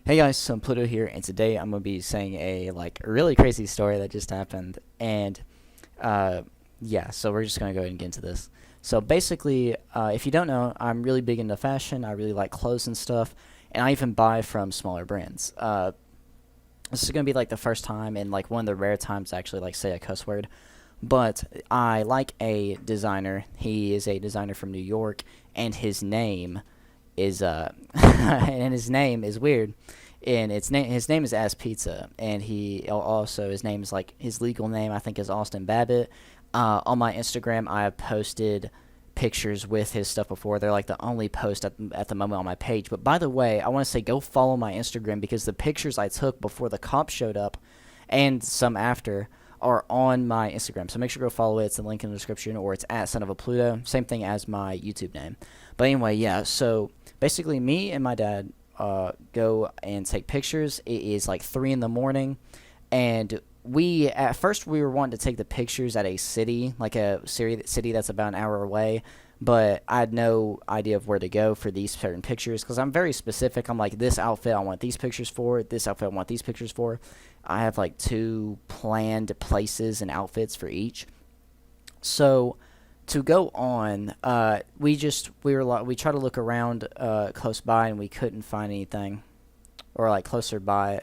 Hey guys, SonOfAPluto here, and today I'm gonna be saying a really crazy story that just happened, and uh, yeah, so we're just gonna go ahead and get into this. So basically, if you don't know, I'm really big into fashion. I really like clothes and stuff, and I even buy from smaller brands. This is gonna be like the first time and like one of the rare times to actually like say a cuss word, but I like a designer. He is a designer from New York, and his name is and his name is weird, and his name is Ass Pizza, and he also his name is like his legal name I think is Austin Babbitt. On my Instagram, I have posted pictures with his stuff before. They're like the only post at the moment on my page. But by the way, I want to say go follow my Instagram because the pictures I took before the cops showed up and some after are on my Instagram. So make sure to go follow it. It's the link in the description, or it's at SonOfAPluto. Same thing as my YouTube name. But anyway, yeah, so basically me and my dad go and take pictures. It is like 3 in the morning, and at first we were wanting to take the pictures at a city, like a city that's about an hour away, but I had no idea of where to go for these certain pictures because I'm very specific. I'm like, this outfit I want these pictures for, this outfit I want these pictures for. I have like 2 planned places and outfits for each. So to go on, we tried to look around close by, and we couldn't find anything, or like closer by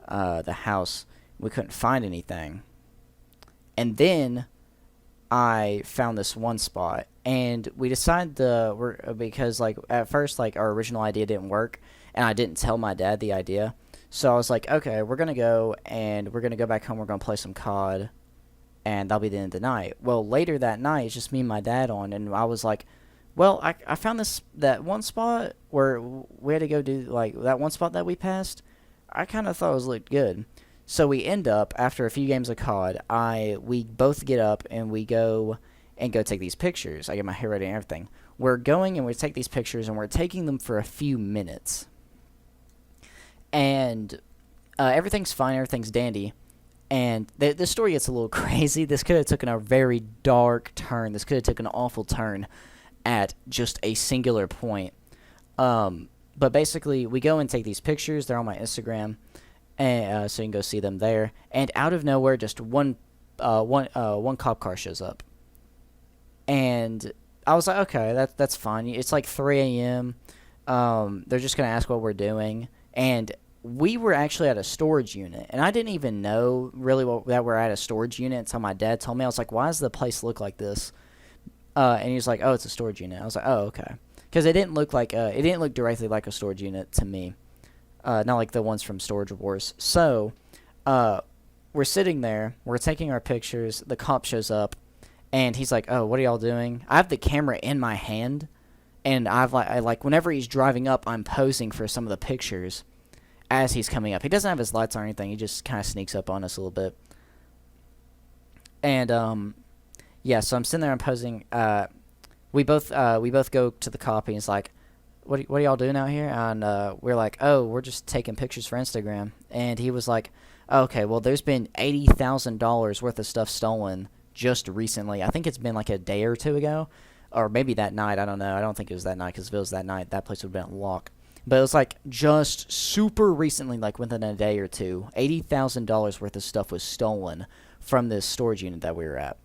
the house, we couldn't find anything. And then I found this one spot, and we decided because like at first like our original idea didn't work, and I didn't tell my dad the idea. So I was like, okay, we're gonna go back home. We're gonna play some COD, and that'll be the end of the night. Well, later that night, it's just me and my dad on, and I was like, well, I found that one spot where we had to go do, like, that one spot that we passed. I kind of thought it looked good. So we end up, after a few games of COD, we both get up, and we go take these pictures. I get my hair ready and everything. We're going, and we take these pictures, and we're taking them for a few minutes. And everything's fine, everything's dandy. And the story gets a little crazy. This could have taken a very dark turn. This could have taken an awful turn at just a singular point. But basically, we go and take these pictures. They're on my Instagram, and so you can go see them there. And out of nowhere, just one cop car shows up. And I was like, okay, that's fine. It's like 3 a.m. They're just gonna ask what we're doing, and we were actually at a storage unit, and I didn't even know really that we're at a storage unit until my dad told me. I was like, why does the place look like this? And he was like, oh, it's a storage unit. I was like, oh, okay. Because it didn't look directly like a storage unit to me. Not like the ones from Storage Wars. So we're sitting there. We're taking our pictures. The cop shows up, and he's like, oh, what are y'all doing? I have the camera in my hand, and whenever he's driving up, I'm posing for some of the pictures as he's coming up. He doesn't have his lights or anything. He just kind of sneaks up on us a little bit. And yeah, so I'm sitting there, I'm posing. We both go to the cop, and he's like, what are y'all doing out here? And we're like, oh, we're just taking pictures for Instagram. And he was like, okay, well, there's been $80,000 worth of stuff stolen just recently. I think it's been like a day or 2 ago, or maybe that night. I don't know. I don't think it was that night, because if it was that night, that place would have been locked. But it was like just super recently, like within a day or 2, $80,000 worth of stuff was stolen from this storage unit that we were at.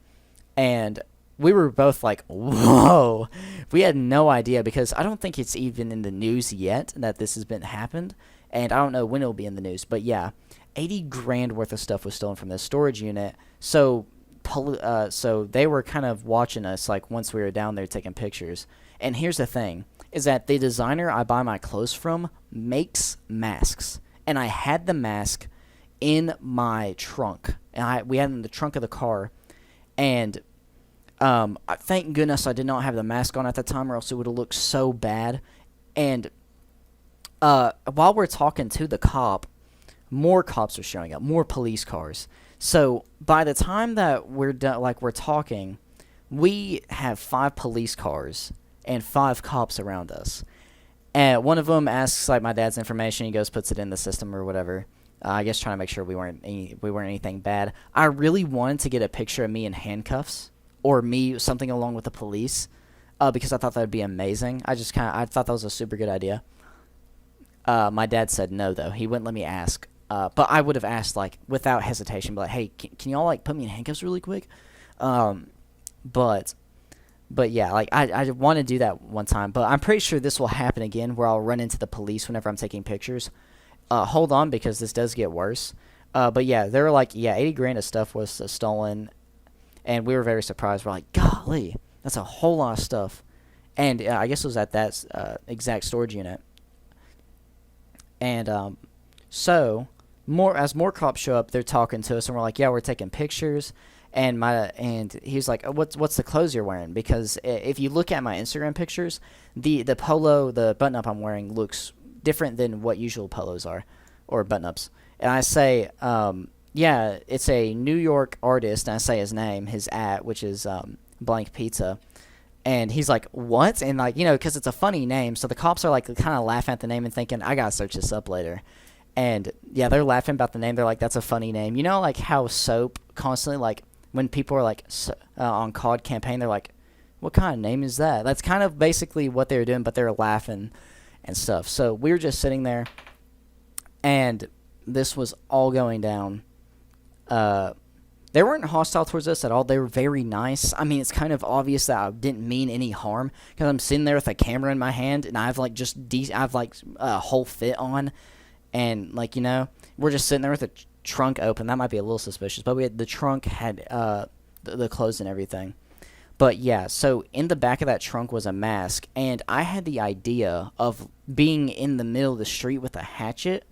And we were both like, whoa. We had no idea, because I don't think it's even in the news yet that this has happened. And I don't know when it'll be in the news. But yeah, 80 grand worth of stuff was stolen from this storage unit. So they were kind of watching us, like, once we were down there taking pictures. And here's the thing, is that the designer I buy my clothes from makes masks. And I had the mask in my trunk. And we had it in the trunk of the car. And thank goodness I did not have the mask on at the time, or else it would have looked so bad. And while we're talking to the cop, more cops are showing up, more police cars. So by the time that we're done, like we're talking, we have 5 police cars and 5 cops around us. And one of them asks like my dad's information. He goes, puts it in the system or whatever. I guess trying to make sure we weren't anything bad. I really wanted to get a picture of me in handcuffs, or me something along with the police, because I thought that would be amazing. I thought that was a super good idea. My dad said no, though. He wouldn't let me ask. But I would have asked, like, without hesitation, be like, hey, can y'all, like, put me in handcuffs really quick? Um, but, but yeah, like, I want to do that one time. But I'm pretty sure this will happen again where I'll run into the police whenever I'm taking pictures. Hold on, because this does get worse. But yeah, they were like, yeah, 80 grand of stuff was stolen. And we were very surprised. We're like, golly, that's a whole lot of stuff. And I guess it was at that exact storage unit. And so more cops show up, they're talking to us, and we're like, yeah, we're taking pictures. And he's like, what's the clothes you're wearing? Because if you look at my Instagram pictures, the polo, the button up I'm wearing looks different than what usual polos are, or button ups. And I say, yeah, it's a New York artist, and I say his name, his which is blank pizza. And he's like, what? And, like, because it's a funny name, so the cops are, like, kind of laughing at the name and thinking, I gotta search this up later. And, yeah, they're laughing about the name. They're like, that's a funny name. You know, like, how Soap constantly, like, when people are, like, on COD campaign, they're like, what kind of name is that? That's kind of basically what they were doing, but they were laughing and stuff. So we were just sitting there, and this was all going down. They weren't hostile towards us at all. They were very nice. I mean, it's kind of obvious that I didn't mean any harm because I'm sitting there with a camera in my hand and I've like I've like a whole fit on, and like we're just sitting there with the trunk open. That might be a little suspicious, but the trunk had the clothes and everything. But yeah, so in the back of that trunk was a mask, and I had the idea of being in the middle of the street with a hatchet.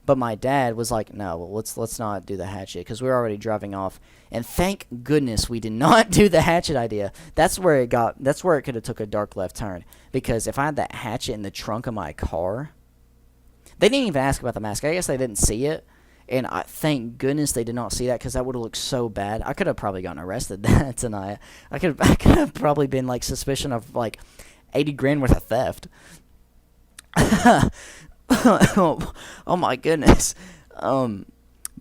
But my dad was like, no, well, let's not do the hatchet because we were already driving off. And thank goodness we did not do the hatchet idea. That's where it could have took a dark left turn. Because if I had that hatchet in the trunk of my car, they didn't even ask about the mask. I guess they didn't see it. And thank goodness they did not see that because that would have looked so bad. I could have probably gotten arrested that tonight. I could have probably been like suspicion of like 80 grand worth of theft. Oh my goodness. But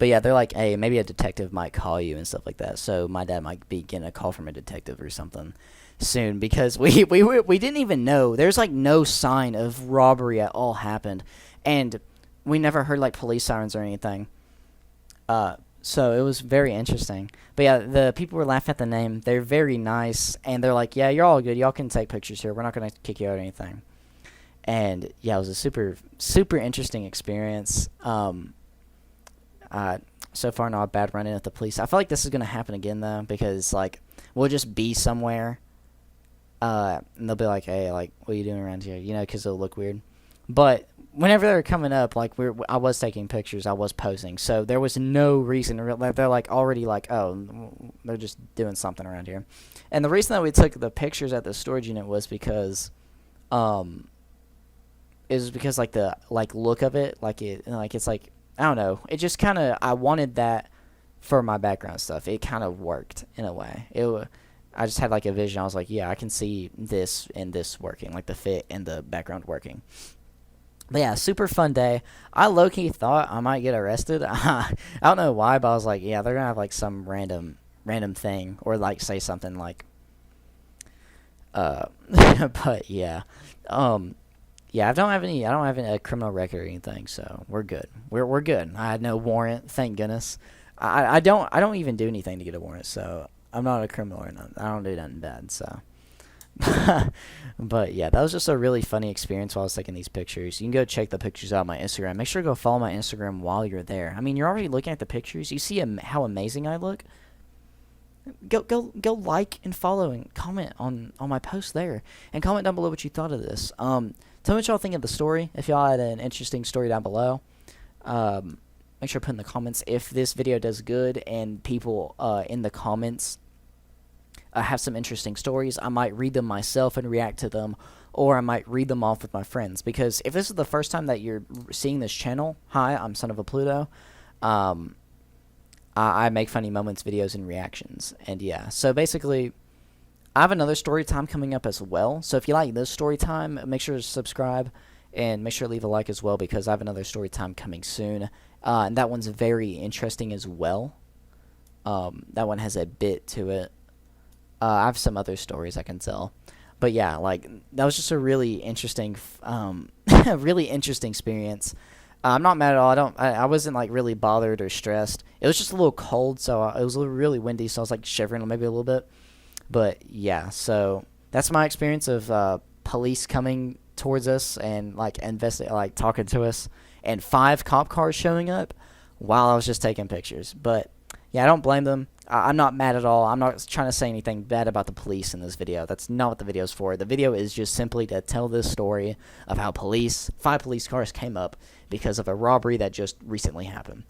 yeah, they're like, hey, maybe a detective might call you and stuff like that. So my dad might be getting a call from a detective or something soon because we didn't even know. There's like no sign of robbery at all happened, and we never heard like police sirens or anything. So it was very interesting. But yeah, the people were laughing at the name. They're very nice, and they're like, yeah, you're all good. Y'all can take pictures here. We're not gonna kick you out or anything. And yeah, it was a super, super interesting experience. So far not a bad run-in with the police. I feel like this is gonna happen again though, because like we'll just be somewhere, and they'll be like, "Hey, like, what are you doing around here?" Because it'll look weird. But whenever they're coming up, like I was taking pictures, I was posing, so there was no reason. They're like already like, oh, they're just doing something around here. And the reason that we took the pictures at the storage unit was because, is because like the look of it, it's like I don't know. It just kind of I wanted that for my background stuff. It kind of worked in a way. I just had like a vision. I was like, yeah, I can see this and this working, like the fit and the background working. But yeah, super fun day. I low-key thought I might get arrested. I don't know why, but I was like, yeah, they're gonna have like some random thing or like say something like, but yeah, yeah, I don't have a criminal record or anything, so we're good. We're good. I had no warrant, thank goodness. I don't even do anything to get a warrant, so I'm not a criminal or nothing. I don't do nothing bad, so. But yeah, that was just a really funny experience while I was taking these pictures. You can go check the pictures out on my Instagram. Make sure to go follow my Instagram while you're there. I mean, you're already looking at the pictures. You see how amazing I look. Go like and follow and comment on my post there, and comment down below what you thought of this. Tell me what y'all think of the story. If y'all had an interesting story down below, make sure to put in the comments. If this video does good and people in the comments have some interesting stories, I might read them myself and react to them, or I might read them off with my friends. Because if this is the first time that you're seeing this channel, hi, I'm SonOfAPluto. I make funny moments, videos, and reactions. And yeah, so basically, I have another story time coming up as well. So if you like this story time, make sure to subscribe and make sure to leave a like as well, because I have another story time coming soon. And that one's very interesting as well. That one has a bit to it. I have some other stories I can tell. But yeah, like that was just a really interesting, a really interesting experience. I'm not mad at all. I wasn't like really bothered or stressed. It was just a little cold, so it was really windy, so I was like shivering maybe a little bit. But yeah, so that's my experience of police coming towards us and like like talking to us, and 5 cop cars showing up while I was just taking pictures. But yeah, I don't blame them. I'm not mad at all. I'm not trying to say anything bad about the police in this video. That's not what the video is for. The video is just simply to tell this story of how 5 police cars came up because of a robbery that just recently happened.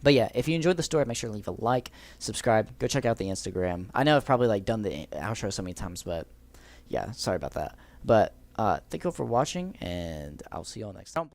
But yeah, if you enjoyed the story, make sure to leave a like, subscribe, go check out the Instagram. I know I've probably like done the outro so many times, but yeah, sorry about that. But thank you all for watching, and I'll see you all next time.